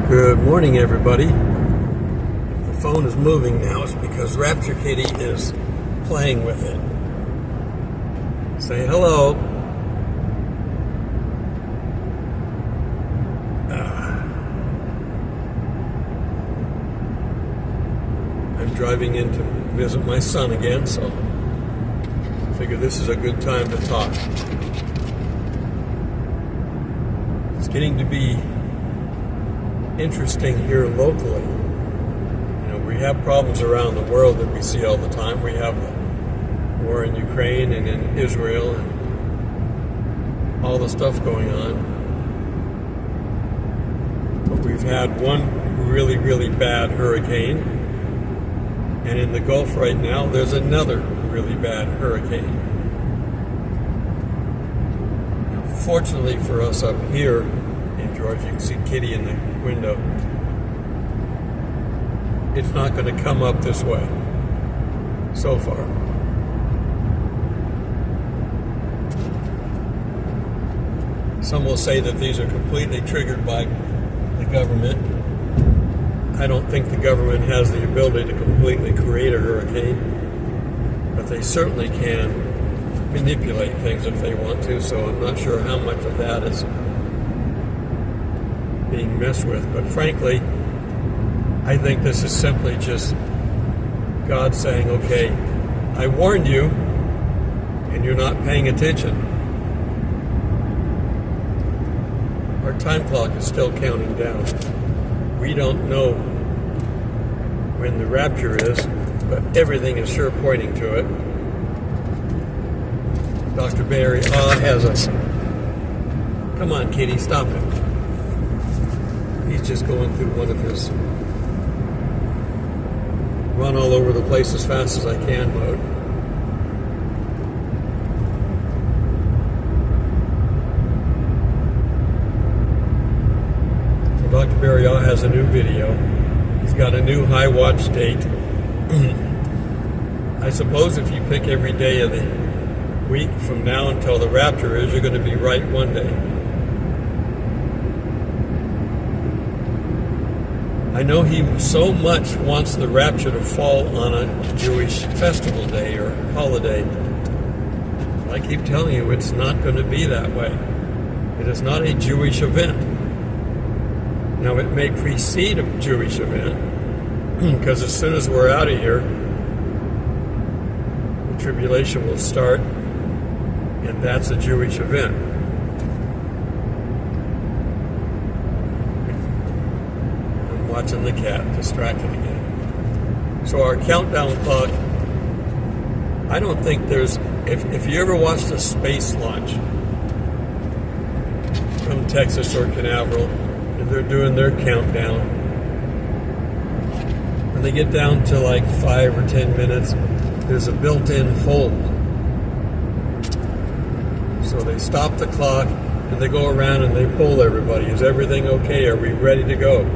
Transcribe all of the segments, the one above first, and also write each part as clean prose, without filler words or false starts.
Good morning, everybody. If the phone is moving now, it's because Rapture Kitty is playing with it. Say hello. I'm driving in to visit my son again, so I figure this is a good time to talk. It's getting to be interesting here locally. You know, we have problems around the world that we see all the time. We have the war in Ukraine and in Israel and all the stuff going on. But we've had one really, really bad hurricane, and in the Gulf right now there's another really bad hurricane. Now, fortunately for us up here in Georgia, you can see Kitty in the window. It's not going to come up this way so far. Some will say that these are completely triggered by the government. I don't think the government has the ability to completely create a hurricane, but they certainly can manipulate things if they want to, so I'm not sure how much of that is being messed with. But frankly, I think this is simply just God saying, okay, I warned you and you're not paying attention. Our time clock is still counting down. We don't know when the rapture is, but everything is sure pointing to it. Dr. Barry has us. Come on, Kitty, stop it. He's just going through one of his run all over the place as fast as I can mode. So Dr. Barry has a new video. He's got a new high watch date. I suppose if you pick every day of the week from now until the rapture is, you're going to be right one day. I know he so much wants the rapture to fall on a Jewish festival day or holiday. I keep telling you, it's not going to be that way. It is not a Jewish event. Now, it may precede a Jewish event, because as soon as we're out of here, the tribulation will start, and that's a Jewish event. Watching the cat, distracted again. So our countdown clock, I don't think there's, if you ever watched a space launch from Texas or Canaveral, and they're doing their countdown, when they get down to like 5 or 10 minutes, there's a built-in hold. So they stop the clock, and they go around and they poll everybody. Is everything okay? Are we ready to go?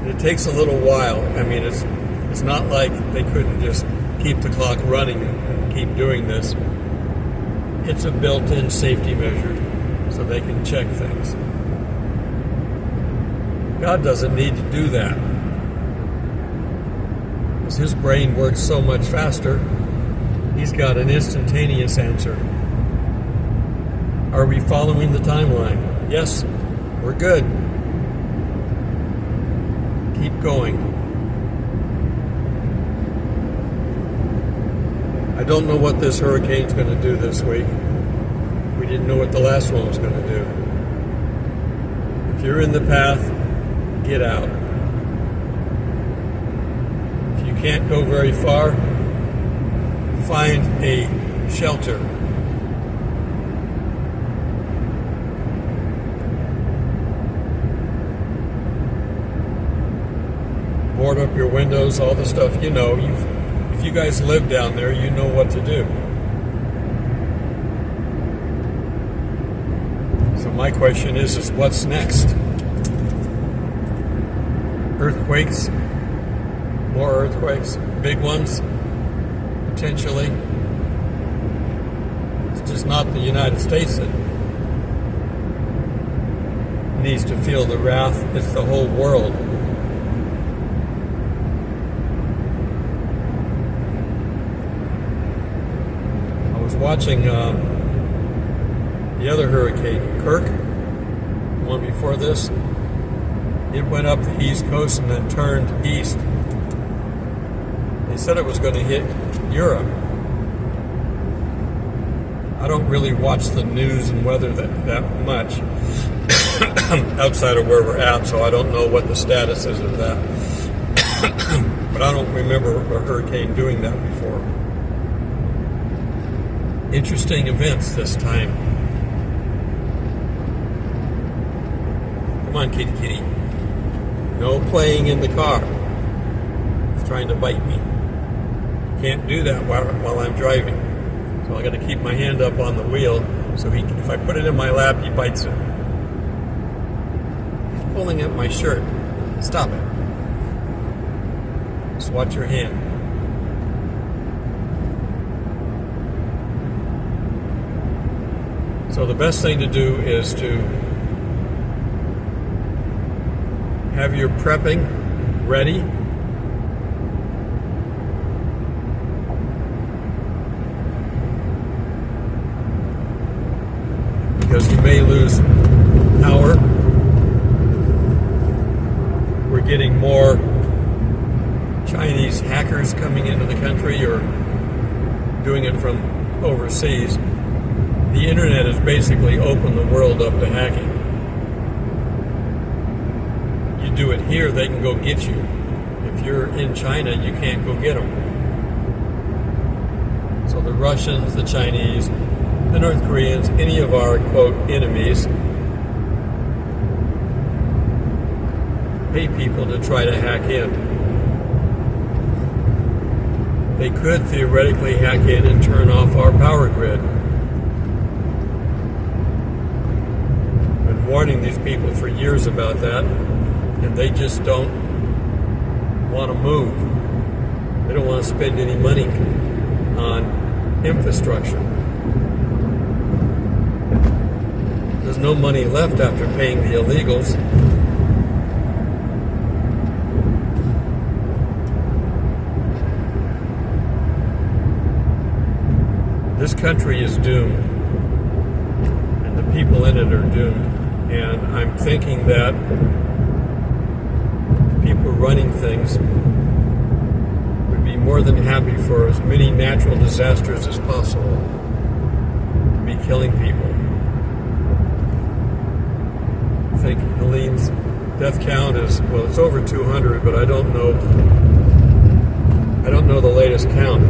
It takes a little while. I mean, it's not like they couldn't just keep the clock running and keep doing this. It's a built-in safety measure so they can check things. God doesn't need to do that, because his brain works so much faster. He's got an instantaneous answer. Are we following the timeline? Yes, we're good. Keep going. I don't know what this hurricane's going to do this week. We didn't know what the last one was going to do. If you're in the path, get out. If you can't go very far, find a shelter. Board up your windows, all the stuff, you know. If you guys live down there, you know what to do. So my question is what's next? Earthquakes? More earthquakes? Big ones? Potentially? It's just not the United States that needs to feel the wrath. It's the whole world. I was watching the other hurricane, Kirk, the one before this. It went up the East Coast and then turned east. They said it was going to hit Europe. I don't really watch the news and weather that much outside of where we're at, so I don't know what the status is of that. But I don't remember a hurricane doing that before. Interesting events this time. Come on, kitty kitty. No playing in the car. It's trying to bite me. Can't do that while I'm driving. So I got to keep my hand up on the wheel so if I put it in my lap, he bites it. He's pulling at my shirt. Stop it. Just watch your hand. So the best thing to do is to have your prepping ready. Because you may lose power. We're getting more Chinese hackers coming into the country or doing it from overseas. The internet has basically opened the world up to hacking. You do it here, they can go get you. If you're in China, you can't go get them. So the Russians, the Chinese, the North Koreans, any of our, quote, enemies, pay people to try to hack in. They could theoretically hack in and turn off our power grid. I've been warning these people for years about that, and they just don't want to move. They don't want to spend any money on infrastructure. There's no money left after paying the illegals. This country is doomed, and the people in it are doomed. And I'm thinking that the people running things would be more than happy for as many natural disasters as possible to be killing people. I think Helene's death count is, well, it's over 200, but I don't know the latest count.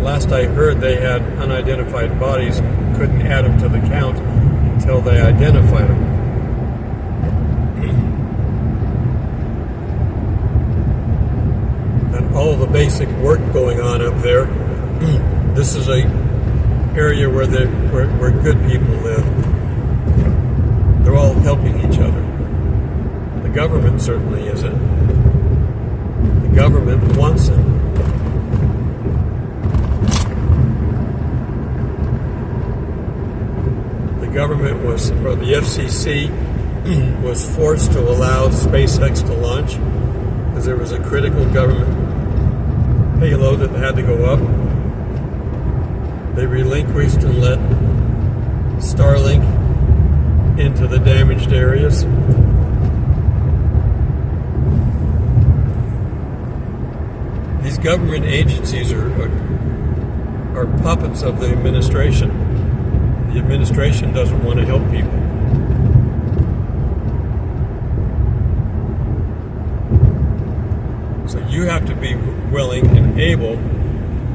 Last I heard, they had unidentified bodies and couldn't add them to the count until they identified them. And all the basic work going on up there, this is a area where good people live. They're all helping each other. The government certainly isn't. The government wants it. The government or the FCC was forced to allow SpaceX to launch because there was a critical government payload that had to go up. They relinquished and let Starlink into the damaged areas. These government agencies are puppets of the administration. The administration doesn't want to help people. So you have to be willing and able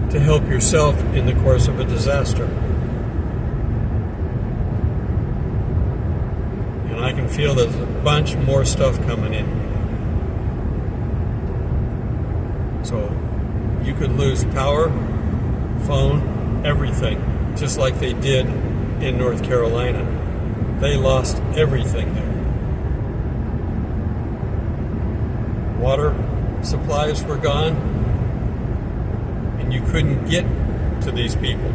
to help yourself in the course of a disaster. And I can feel there's a bunch more stuff coming in. So you could lose power, phone, everything, just like they did in North Carolina. They lost everything there. Water supplies were gone, and you couldn't get to these people.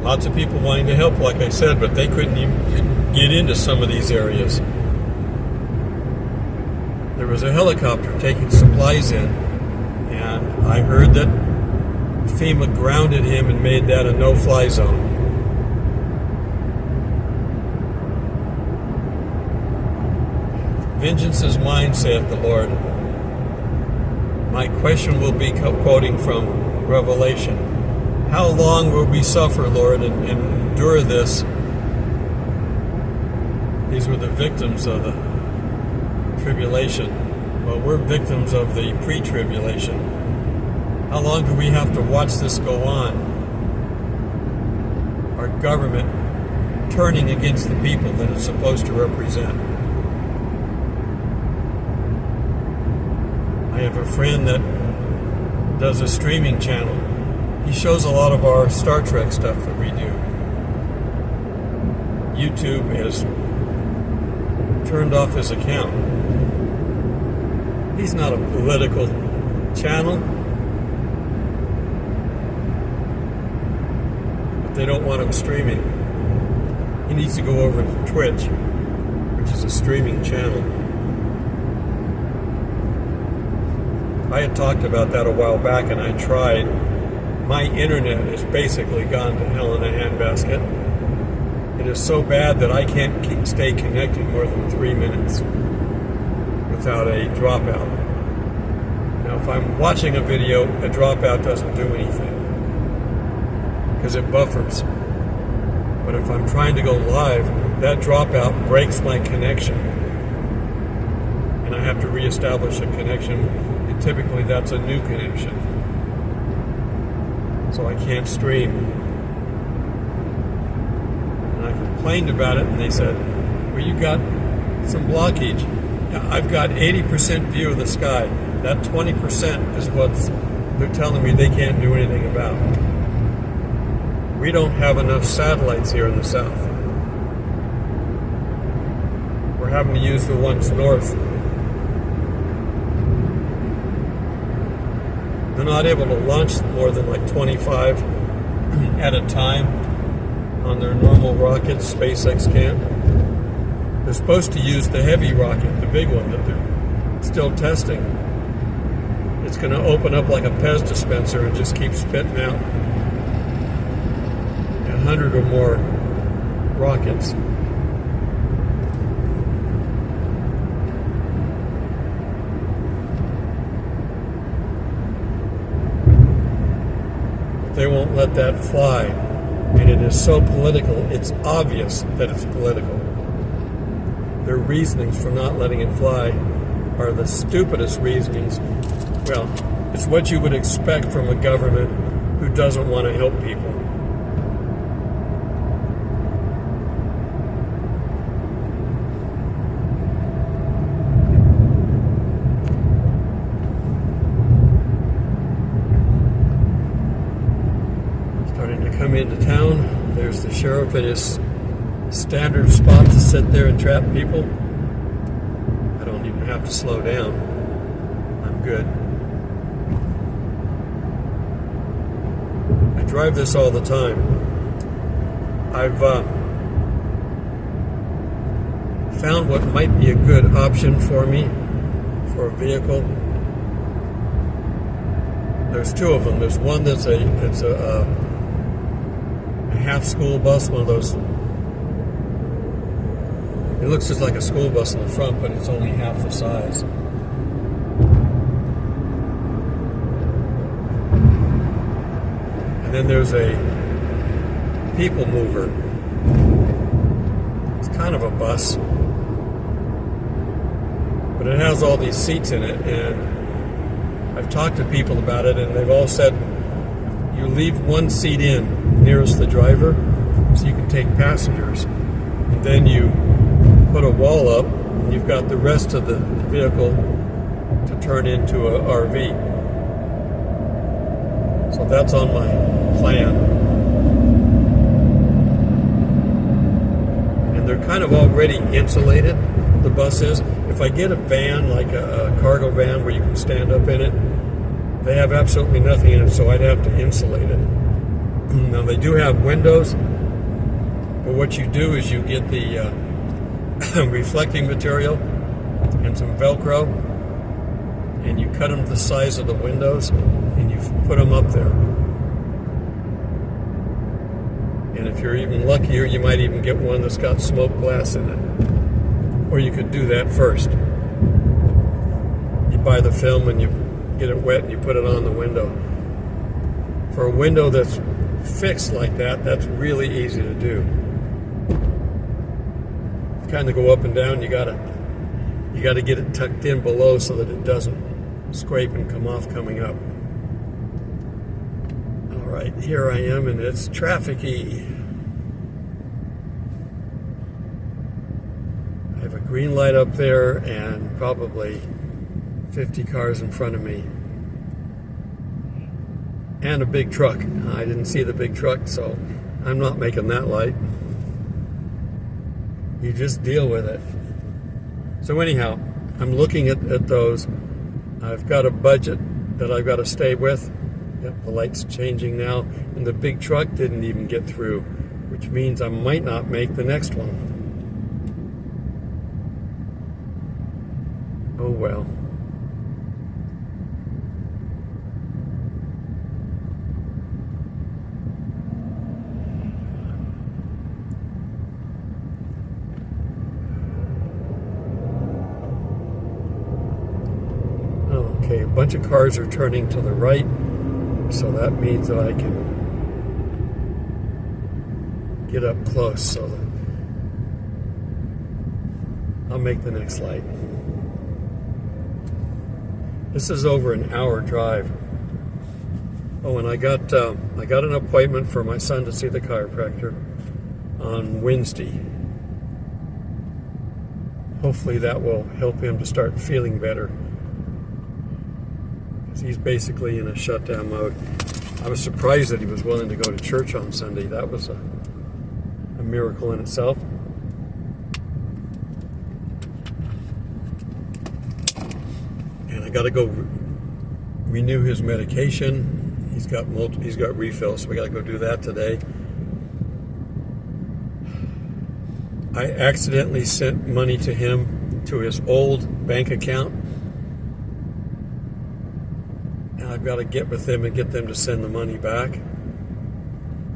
Lots of people wanting to help, like I said, but they couldn't even get into some of these areas. There was a helicopter taking supplies in, and I heard that FEMA grounded him and made that a no-fly zone. Vengeance is mine, saith the Lord. My question will be quoting from Revelation. How long will we suffer, Lord, and endure this? These were the victims of the tribulation. Well, we're victims of the pre-tribulation. How long do we have to watch this go on? Our government turning against the people that it's supposed to represent. I have a friend that does a streaming channel. He shows a lot of our Star Trek stuff that we do. YouTube has turned off his account. He's not a political channel, but they don't want him streaming. He needs to go over to Twitch, which is a streaming channel. I had talked about that a while back, and I tried. My internet has basically gone to hell in a handbasket. It is so bad that I can't stay connected more than 3 minutes without a dropout. Now, if I'm watching a video, a dropout doesn't do anything because it buffers. But if I'm trying to go live, that dropout breaks my connection, and I have to reestablish a connection. And typically, that's a new connection. So I can't stream. And I complained about it, and they said, well, you got some blockage. Yeah, I've got 80% view of the sky. That 20% is what they're telling me they can't do anything about. We don't have enough satellites here in the south. We're having to use the ones north. They're not able to launch more than like 25 at a time on their normal rockets. SpaceX can't. They're supposed to use the heavy rocket, the big one that they're still testing. It's going to open up like a Pez dispenser and just keep spitting out 100 or more rockets. They won't let that fly, and it is so political, it's obvious that it's political. Their reasonings for not letting it fly are the stupidest reasonings. Well, it's what you would expect from a government who doesn't want to help people. Come into town, there's the sheriff at his standard spot to sit there and trap people. I don't even have to slow down. I'm good. I drive this all the time. I've found what might be a good option for me for a vehicle. There's two of them. There's one that's a half school bus, one of those. It looks just like a school bus in the front, but it's only half the size. And then there's a people mover. It's kind of a bus, but it has all these seats in it, and I've talked to people about it, and they've all said you leave one seat in nearest the driver so you can take passengers, and then you put a wall up and you've got the rest of the vehicle to turn into a RV. So that's on my plan, and they're kind of already insulated, the bus is. If I get a van, like a cargo van where you can stand up in it, they have absolutely nothing in it, so I'd have to insulate it. Now they do have windows, but what you do is you get the reflecting material and some Velcro, and you cut them to the size of the windows, and you put them up there. And if you're even luckier, you might even get one that's got smoked glass in it. Or you could do that first. You buy the film and you get it wet and you put it on the window. For a window that's fixed like that, that's really easy to do. Kind of go up and down. You gotta get it tucked in below so that it doesn't scrape and come off coming up. All right, here I am, and it's traffic-y. I have a green light up there and probably 50 cars in front of me. And a big truck. I didn't see the big truck, so I'm not making that light. You just deal with it. So anyhow, I'm looking at those. I've got a budget that I've got to stay with. Yep, the light's changing now. And the big truck didn't even get through, which means I might not make the next one. Oh well. Okay, a bunch of cars are turning to the right, so that means that I can get up close, so that I'll make the next light. This is over an hour drive. Oh, and I got an appointment for my son to see the chiropractor on Wednesday. Hopefully that will help him to start feeling better. He's basically in a shutdown mode. I was surprised that he was willing to go to church on Sunday. That was a miracle in itself. And I got to go renew his medication. He's got refills, so we got to go do that today. I accidentally sent money to him to his old bank account. I've got to get with them and get them to send the money back.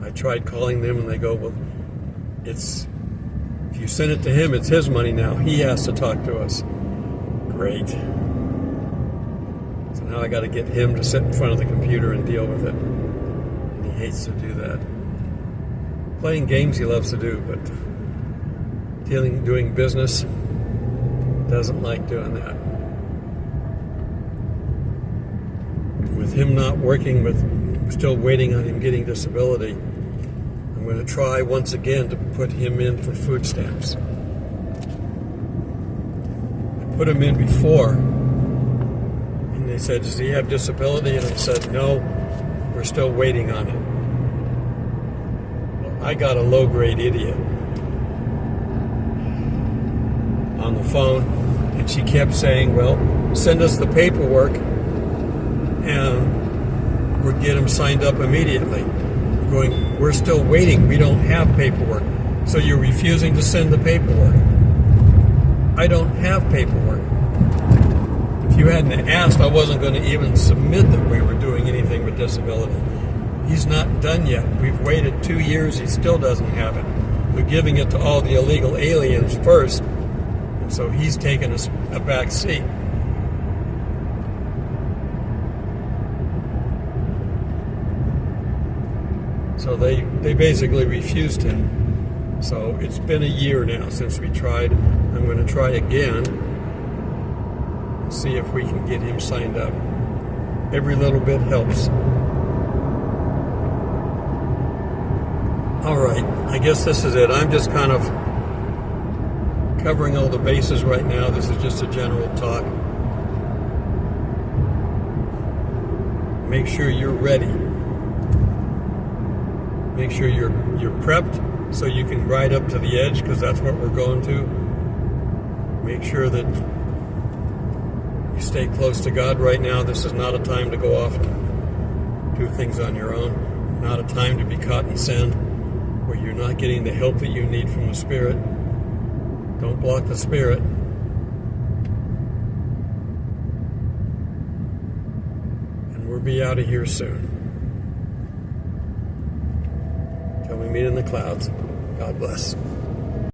I tried calling them and they go, well, if you send it to him, it's his money now. He has to talk to us. Great. So now I got to get him to sit in front of the computer and deal with it. And he hates to do that. Playing games he loves to do, but doing business, doesn't like doing that. With him not working, still waiting on him getting disability, I'm going to try once again to put him in for food stamps. I put him in before, and they said, does he have disability? And I said, no, we're still waiting on it. Well, I got a low-grade idiot on the phone, and she kept saying, well, send us the paperwork and we'll get him signed up immediately. We're still waiting. We don't have paperwork. So you're refusing to send the paperwork. I don't have paperwork. If you hadn't asked, I wasn't going to even submit that we were doing anything with disability. He's not done yet. We've waited 2 years. He still doesn't have it. We're giving it to all the illegal aliens first, and so he's taken a back seat. So they basically refused him. So it's been a year now since we tried. I'm going to try again and see if we can get him signed up. Every little bit helps. All right, I guess this is it. I'm just kind of covering all the bases right now. This is just a general talk. Make sure you're ready. Make sure you're prepped so you can ride up to the edge, because that's what we're going to. Make sure that you stay close to God right now. This is not a time to go off and do things on your own. not a time to be caught in sin, where you're not getting the help that you need from the Spirit. Don't block the Spirit. And we'll be out of here soon. Till we meet in the clouds. God bless.